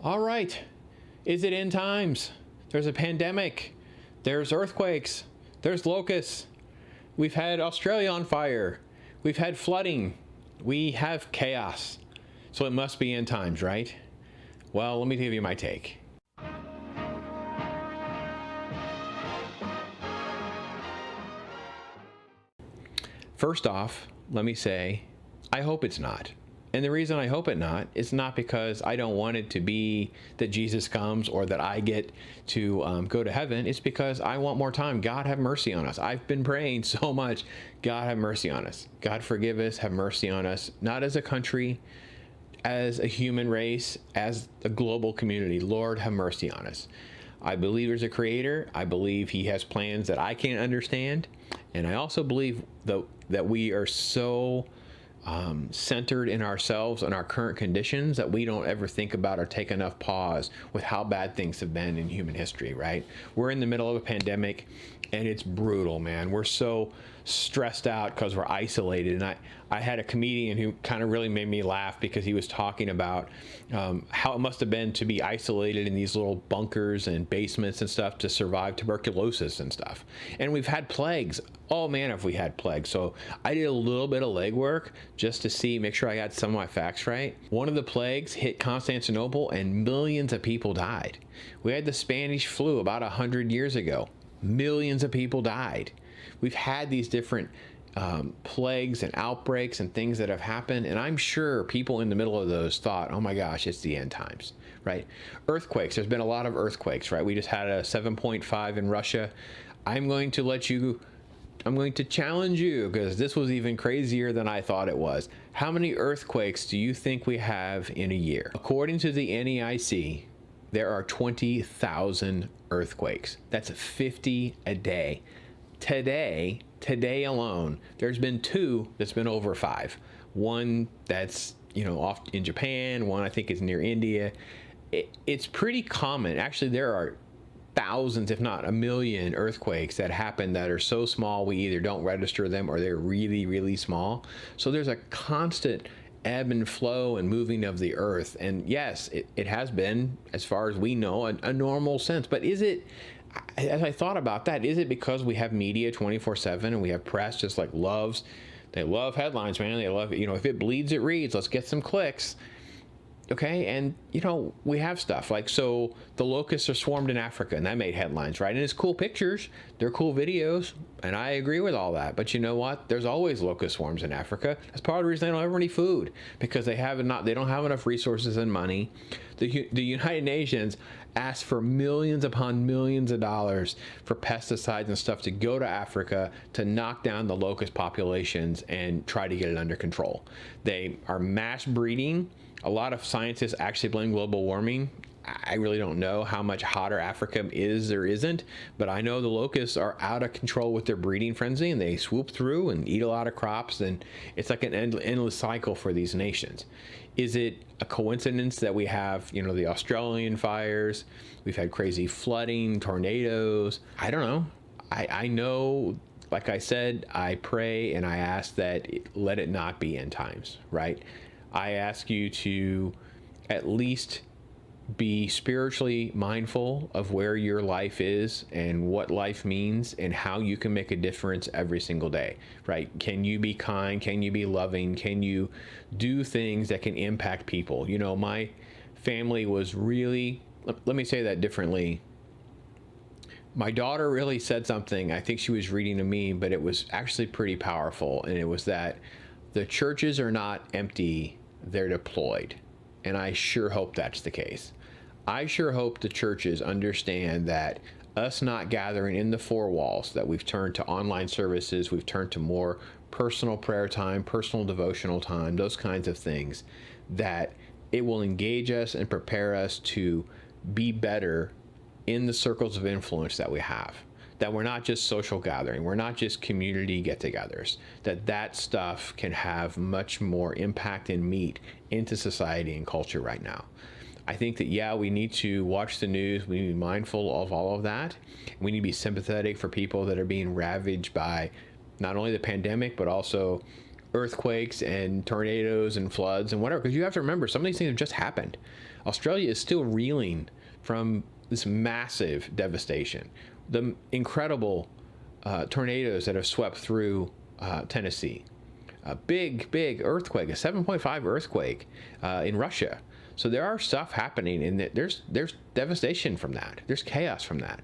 All right. Is it end times? There's a pandemic. There's earthquakes. There's locusts. We've had Australia on fire. We've had flooding. We have chaos. So it must be end times, right? Well, let me give you my take. First off, let me say, I hope it's not. And the reason I hope it not is not because I don't want it to be that Jesus comes or that I get to go to heaven. It's because I want more time. God, have mercy on us. I've been praying so much. God, have mercy on us. God, forgive us. Have mercy on us. Not as a country, as a human race, as a global community. Lord, have mercy on us. I believe there's a creator. I believe he has plans that I can't understand. And I also believe that we are so centered in ourselves and our current conditions that we don't ever think about or take enough pause with how bad things have been in human history, right? We're in the middle of a pandemic and it's brutal, man. We're so stressed out because we're isolated. And I had a comedian who kind of really made me laugh because he was talking about how it must have been to be isolated in these little bunkers and basements and stuff to survive tuberculosis and stuff. And we've had plagues. Oh man, have we had plagues. So I did a little bit of legwork just to make sure I got some of my facts right. One of the plagues hit Constantinople and millions of people died. We had the Spanish flu about 100 years ago. Millions of people died. We've had these different plagues and outbreaks and things that have happened, and I'm sure people in the middle of those thought, oh my gosh, it's the end times, right? Earthquakes, there's been a lot of earthquakes, right? We just had a 7.5 in Russia. I'm going to challenge you because this was even crazier than I thought it was. How many earthquakes do you think we have in a year? According to the NEIC, there are 20,000 earthquakes. That's 50 a day. Today alone, there's been 2 that's been over 5. One that's, off in Japan. One I think is near India. It's pretty common. Actually, there are thousands, if not a million earthquakes that happen that are so small we either don't register them or they're really, really small. So there's a constant ebb and flow and moving of the earth. And yes, it has been, as far as we know, a normal sense. But is it, as I thought about that, is it because we have media 24/7 and we have press just like they love headlines, man. They love, if it bleeds, it reads. Let's get some clicks. Okay, and we have stuff like, so the locusts are swarmed in Africa, and that made headlines, right? And it's cool pictures, they're cool videos, and I agree with all that. But you know what? There's always locust swarms in Africa. That's part of the reason they don't have any food, because they don't have enough resources and money. The United Nations asked for millions upon millions of dollars for pesticides and stuff to go to Africa to knock down the locust populations and try to get it under control. They are mass breeding. A lot of scientists actually blame global warming. I really don't know how much hotter Africa is or isn't, but I know the locusts are out of control with their breeding frenzy, and they swoop through and eat a lot of crops, and it's like an endless cycle for these nations. Is it a coincidence that we have, the Australian fires? We've had crazy flooding, tornadoes. I don't know. I know, like I said, I pray and I ask that let it not be end times, right? I ask you to at least be spiritually mindful of where your life is and what life means and how you can make a difference every single day, right? Can you be kind? Can you be loving? Can you do things that can impact people? My family was really, let me say that differently. My daughter really said something, I think she was reading to me, but it was actually pretty powerful. And it was that the churches are not empty, they're deployed. And I sure hope that's the case. I sure hope the churches understand that us not gathering in the 4 walls, that we've turned to online services, we've turned to more personal prayer time, personal devotional time, those kinds of things, that it will engage us and prepare us to be better in the circles of influence that we have. That we're not just social gathering, we're not just community get-togethers, that stuff can have much more impact and meat into society and culture right now. I think that, we need to watch the news, we need to be mindful of all of that. We need to be sympathetic for people that are being ravaged by not only the pandemic, but also earthquakes and tornadoes and floods and whatever, because you have to remember some of these things have just happened. Australia is still reeling from this massive devastation. The incredible tornadoes that have swept through Tennessee. A big earthquake, a 7.5 earthquake in Russia. So there are stuff happening, and there's devastation from that. There's chaos from that.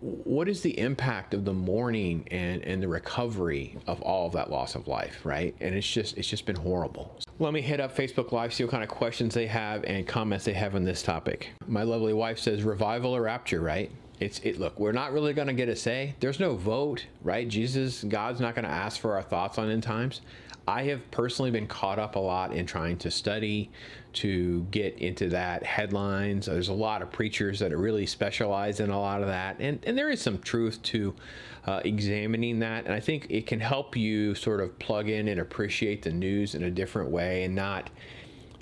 What is the impact of the mourning and the recovery of all of that loss of life, right? And it's just been horrible. Let me hit up Facebook Live, see what kind of questions they have and comments they have on this topic. My lovely wife says revival or rapture, right? Look, we're not really going to get a say. There's no vote, right? God's not going to ask for our thoughts on end times. I have personally been caught up a lot in trying to study, to get into that headlines. There's a lot of preachers that are really specialize in a lot of that. And there is some truth to examining that. And I think it can help you sort of plug in and appreciate the news in a different way and not,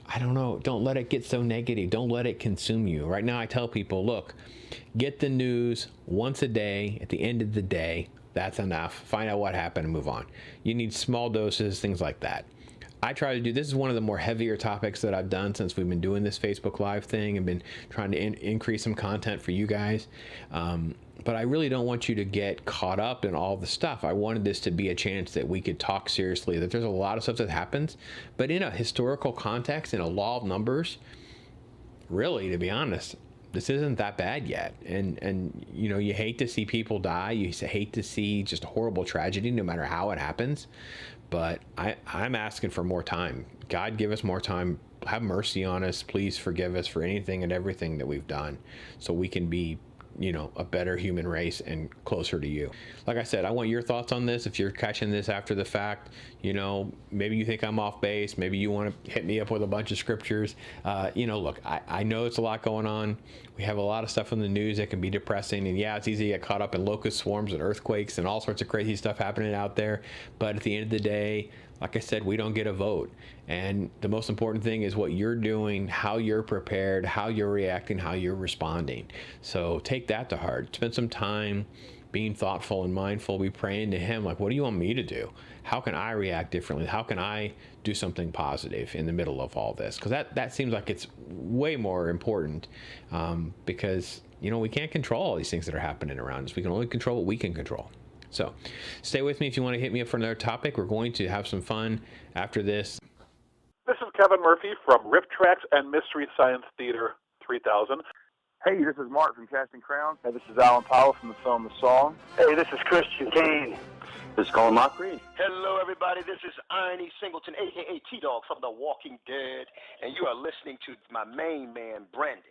I don't know, don't let it get so negative. Don't let it consume you. Right now I tell people, look, get the news once a day at the end of the day. That's enough. Find out what happened and move on. You need small doses, things like that. I try to do, this is one of the more heavier topics that I've done since we've been doing this Facebook Live thing and been trying to increase some content for you guys. But I really don't want you to get caught up in all the stuff. I wanted this to be a chance that we could talk seriously, that there's a lot of stuff that happens, but in a historical context, in a law of numbers, really, to be honest, this isn't that bad yet. And you know, you hate to see people die. You hate to see just a horrible tragedy, no matter how it happens. But I'm asking for more time. God, give us more time. Have mercy on us. Please forgive us for anything and everything that we've done so we can be, you know, a better human race and closer to you. Like I said, I want your thoughts on this. If you're catching this after the fact, you know, maybe you think I'm off base. Maybe you want to hit me up with a bunch of scriptures. You know, look, I know it's a lot going on. We have a lot of stuff in the news that can be depressing. And yeah, it's easy to get caught up in locust swarms and earthquakes and all sorts of crazy stuff happening out there. But at the end of the day, like I said, we don't get a vote. And the most important thing is what you're doing, how you're prepared, how you're reacting, how you're responding. So take that to heart. Spend some time being thoughtful and mindful. Be praying to Him, like, what do you want me to do? How can I react differently? How can I do something positive in the middle of all this? Because that seems like it's way more important because, you know, we can't control all these things that are happening around us. We can only control what we can control. So stay with me if you want to hit me up for another topic. We're going to have some fun after this. This is Kevin Murphy from Riff Tracks and Mystery Science Theater 3000. Hey, this is Mark from Casting Crowns. Hey, this is Alan Powell from the film The Song. Hey, this is Christian Kane. This is Colin Mockery. Hello, everybody. This is Irony Singleton, a.k.a. T-Dog from The Walking Dead, and you are listening to my main man, Brandon.